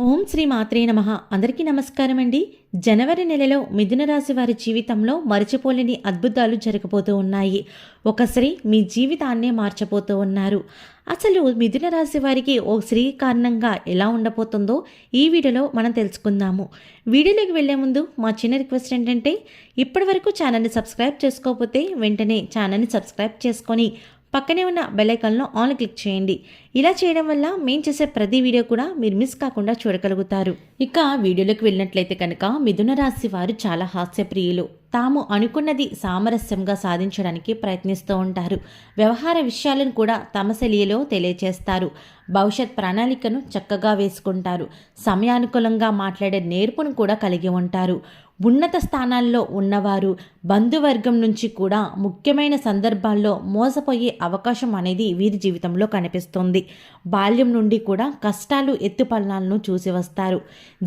ఓం శ్రీ మాత్రే నమః. అందరికీ నమస్కారం అండి. జనవరి నెలలో మిథున రాశి వారి జీవితంలో మరచిపోలేని అద్భుతాలు జరగబోతూ ఉన్నాయి. ఒక స్త్రీ మీ జీవితాన్నే మార్చబోతూ ఉన్నారు. అసలు మిథున రాశి వారికి ఓ స్త్రీ కారణంగా ఎలా ఉండబోతుందో ఈ వీడియోలో మనం తెలుసుకుందాము. వీడియోలోకి వెళ్లే ముందు మా చిన్న రిక్వెస్ట్ ఏంటంటే, ఇప్పటి వరకు ఛానల్ని సబ్స్క్రైబ్ చేసుకోకపోతే వెంటనే ఛానల్ని సబ్స్క్రైబ్ చేసుకొని పక్కనే ఉన్న బెల్ ఐకాన్లో ఆల్ క్లిక్ చేయండి. ఇలా చేయడం వల్ల మేము చేసే ప్రతి వీడియో కూడా మీరు మిస్ కాకుండా చూడగలుగుతారు. ఇక వీడియోలోకి వెళ్ళినట్లయితే కనుక మిథున రాశి వారు చాలా హాస్యప్రియులు. తాము అనుకున్నది సామరస్యంగా సాధించడానికి ప్రయత్నిస్తూ ఉంటారు. వ్యవహార విషయాలను కూడా తమ శైలిలో తెలియచేస్తారు. భవిష్యత్ ప్రణాళికను చక్కగా వేసుకుంటారు. సమయానుకూలంగా మాట్లాడే నేర్పును కూడా కలిగి ఉంటారు. ఉన్నత స్థానాల్లో ఉన్నవారు బంధువర్గం నుంచి కూడా ముఖ్యమైన సందర్భాల్లో మోసపోయే అవకాశం అనేది వీరి జీవితంలో కనిపిస్తుంది. బాల్యం నుండి కూడా కష్టాలు ఎత్తుపల్లాలను చూసి వస్తారు.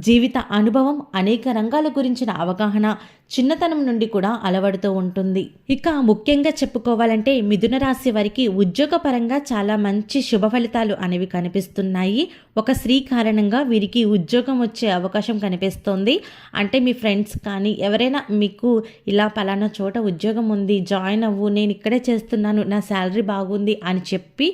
జీవిత అనుభవం, అనేక రంగాల గురించిన అవగాహన చిన్నతనం నుండి కూడా అలవడుతూ ఉంటుంది. ఇక ముఖ్యంగా చెప్పుకోవాలంటే మిథున రాశి వారికి ఉద్యోగపరంగా చాలా మంచి శుభ ఫలితాలు అనేవి కనిపిస్తున్నాయి. ఒక స్త్రీ కారణంగా వీరికి ఉద్యోగం వచ్చే అవకాశం కనిపిస్తోంది. అంటే మీ ఫ్రెండ్స్ కానీ ఎవరైనా మీకు ఇలా పలానా చోట ఉద్యోగం ఉంది, జాయిన్ అవ్వు, నేను ఇక్కడే చేస్తున్నాను, నా శాలరీ బాగుంది అని చెప్పి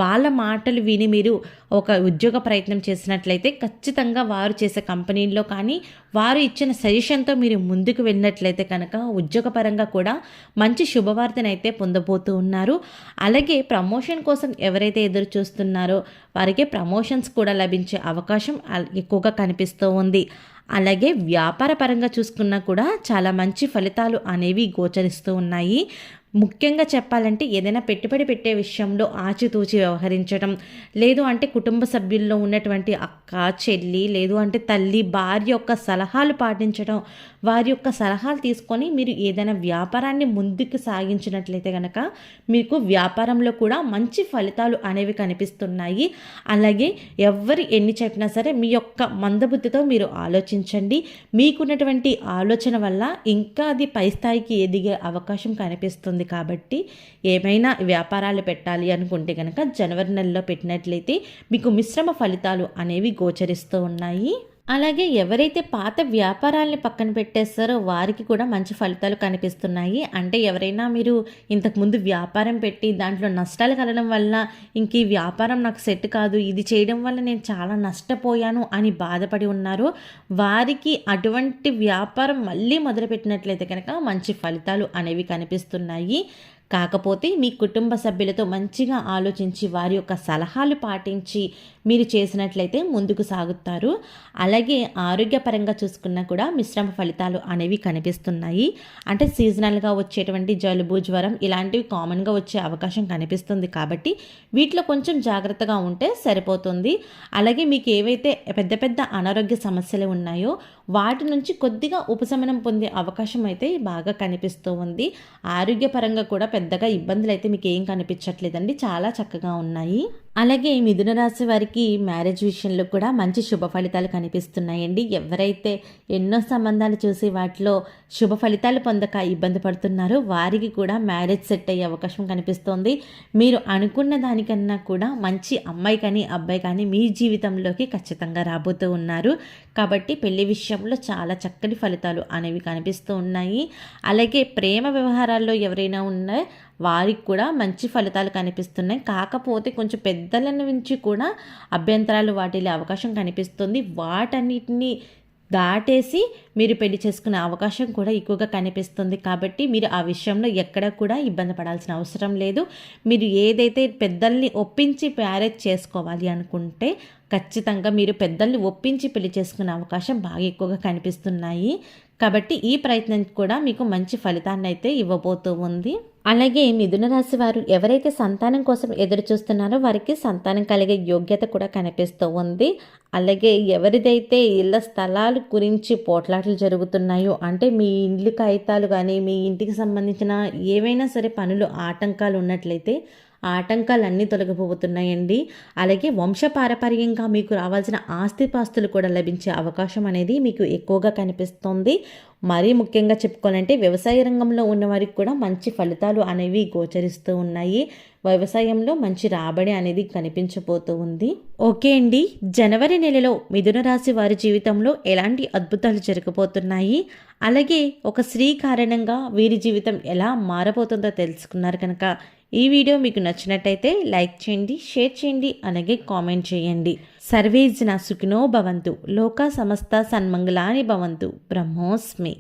వాళ్ళ మాటలు విని మీరు ఒక ఉద్యోగ ప్రయత్నం చేసినట్లయితే ఖచ్చితంగా వారు చేసే కంపెనీల్లో కానీ వారు ఇచ్చిన సజెషన్తో మీరు ముందుకు వెళ్ళినట్లయితే కనుక ఉద్యోగపరంగా కూడా మంచి శుభవార్తనైతే పొందబోతూ ఉన్నారు. అలాగే ప్రమోషన్ కోసం ఎవరైతే ఎదురు చూస్తున్నారో వారికి ప్రమోషన్స్ కూడా లభించే అవకాశం ఎక్కువగా కనిపిస్తూ ఉంది. అలాగే వ్యాపార పరంగా చూసుకున్నా కూడా చాలా మంచి ఫలితాలు అనేవి గోచరిస్తూ ఉన్నాయి. ముఖ్యంగా చెప్పాలంటే ఏదైనా పెట్టుబడి పెట్టే విషయంలో ఆచితూచి వ్యవహరించడం, లేదు అంటే కుటుంబ సభ్యుల్లో ఉన్నటువంటి అక్క, చెల్లి, లేదు అంటే తల్లి, భార్య యొక్క సలహాలు పాటించడం, వారి యొక్క సలహాలు తీసుకొని మీరు ఏదైనా వ్యాపారాన్ని ముందుకు సాగించినట్లయితే కనుక మీకు వ్యాపారంలో కూడా మంచి ఫలితాలు అనేవి కనిపిస్తున్నాయి. అలాగే ఎవరు ఎన్ని చెప్పినా సరే మీ యొక్క మందబుద్ధితో మీరు ఆలోచించండి. మీకున్నటువంటి ఆలోచన వల్ల ఇంకా అది పై స్థాయికి ఎదిగే అవకాశం కనిపిస్తుంది. కాబట్టి ఏమైనా వ్యాపారాలు పెట్టాలి అనుకుంటే కనుక జనవరి నెలలో పెట్టినట్లయితే మీకు మిశ్రమ ఫలితాలు అనేవి గోచరిస్తూ ఉన్నాయి. అలాగే ఎవరైతే పాత వ్యాపారాలని పక్కన పెట్టేస్తారో వారికి కూడా మంచి ఫలితాలు కనిపిస్తున్నాయి. అంటే ఎవరైనా మీరు ఇంతకుముందు వ్యాపారం పెట్టి దాంట్లో నష్టాలు కలగడం వల్ల ఇంక ఈ వ్యాపారం నాకు సెట్ కాదు, ఇది చేయడం వల్ల నేను చాలా నష్టపోయాను అని బాధపడి ఉన్నారు, వారికి అటువంటి వ్యాపారం మళ్ళీ మొదలుపెట్టినట్లయితే కనుక మంచి ఫలితాలు అనేవి కనిపిస్తున్నాయి. కాకపోతే మీ కుటుంబ సభ్యులతో మంచిగా ఆలోచించి వారి యొక్క సలహాలు పాటించి మీరు చేసినట్లయితే ముందుకు సాగుతారు. అలాగే ఆరోగ్యపరంగా చూసుకున్నా కూడా మిశ్రమ ఫలితాలు అనేవి కనిపిస్తున్నాయి. అంటే సీజనల్గా వచ్చేటువంటి జలుబు, జ్వరం ఇలాంటివి కామన్గా వచ్చే అవకాశం కనిపిస్తుంది. కాబట్టి వీటిలో కొంచెం జాగ్రత్తగా ఉంటే సరిపోతుంది. అలాగే మీకు ఏవైతే పెద్ద పెద్ద అనారోగ్య సమస్యలు ఉన్నాయో వాటి నుంచి కొద్దిగా ఉపశమనం పొందే అవకాశం అయితే బాగా కనిపిస్తూ ఉంది. ఆరోగ్యపరంగా కూడా పెద్దగా ఇబ్బందులు అయితే మీకు ఏం కనిపించట్లేదండి, చాలా చక్కగా ఉన్నాయి. అలాగే మిథున రాశి వారికి మ్యారేజ్ విషయంలో కూడా మంచి శుభ ఫలితాలు కనిపిస్తున్నాయండి. ఎవరైతే ఎన్నో సంబంధాలు చూసి వాటిలో శుభ ఫలితాలు పొందక ఇబ్బంది పడుతున్నారో వారికి కూడా మ్యారేజ్ సెట్ అయ్యే అవకాశం కనిపిస్తోంది. మీరు అనుకున్న దానికన్నా కూడా మంచి అమ్మాయి కానీ అబ్బాయి కానీ మీ జీవితంలోకి ఖచ్చితంగా రాబోతూ ఉన్నారు. కాబట్టి పెళ్లి విషయంలో చాలా చక్కటి ఫలితాలు అనేవి కనిపిస్తూ ఉన్నాయి. అలాగే ప్రేమ వ్యవహారాల్లో ఎవరైనా ఉన్నా వారికి కూడా మంచి ఫలితాలు కనిపిస్తున్నాయి. కాకపోతే కొంచెం పెద్దల నుంచి కూడా అభ్యంతరాలు వాటిల్లే అవకాశం కనిపిస్తుంది. వాటన్నిటిని దాటేసి మీరు పెళ్లి చేసుకునే అవకాశం కూడా ఎక్కువగా కనిపిస్తుంది. కాబట్టి మీరు ఆ విషయంలో ఎక్కడ కూడా ఇబ్బంది పడాల్సిన అవసరం లేదు. మీరు ఏదైతే పెద్దల్ని ఒప్పించి మ్యారేజ్ చేసుకోవాలి అనుకుంటే ఖచ్చితంగా మీరు పెద్దల్ని ఒప్పించి పెళ్లి చేసుకునే అవకాశం బాగా ఎక్కువగా కనిపిస్తున్నాయి. కాబట్టి ఈ ప్రయత్నం కూడా మీకు మంచి ఫలితాన్ని అయితే ఇవ్వబోతూ ఉంది. అలాగే మిథున రాశి వారు ఎవరైతే సంతానం కోసం ఎదురు చూస్తున్నారో వారికి సంతానం కలిగే యోగ్యత కూడా కనిపిస్తూ ఉంది. అలాగే ఎవరిదైతే ఇళ్ల స్థలాల గురించి పోట్లాటలు జరుగుతున్నాయో, అంటే మీ ఇల్లు కాగితాలు కానీ మీ ఇంటికి సంబంధించిన ఏవైనా సరే పనులు ఆటంకాలు ఉన్నట్లయితే ఆటంకాలన్నీ తొలగిపోతున్నాయండి. అలాగే వంశపారపర్యంగా మీకు రావాల్సిన ఆస్తిపాస్తులు కూడా లభించే అవకాశం అనేది మీకు ఎక్కువగా కనిపిస్తుంది. మరీ ముఖ్యంగా చెప్పుకోవాలంటే వ్యవసాయ రంగంలో ఉన్నవారికి కూడా మంచి ఫలితాలు అనేవి గోచరిస్తూ ఉన్నాయి. వ్యవసాయంలో మంచి రాబడి అనేది కనిపించబోతూ ఉంది. ఓకే అండి, జనవరి నెలలో మిథున రాశి వారి జీవితంలో ఎలాంటి అద్భుతాలు జరగబోతున్నాయి, అలాగే ఒక స్త్రీ కారణంగా వీరి జీవితం ఎలా మారబోతుందో తెలుసుకున్నారు కనుక ఈ వీడియో మీకు నచ్చినట్టయితే లైక్ చేయండి, షేర్ చేయండి, అలాగే కామెంట్ చేయండి. సర్వే జనా సుఖినో భవంతు, లోకా సమస్త సన్మంగళాని భవంతు. బ్రహ్మోస్మి.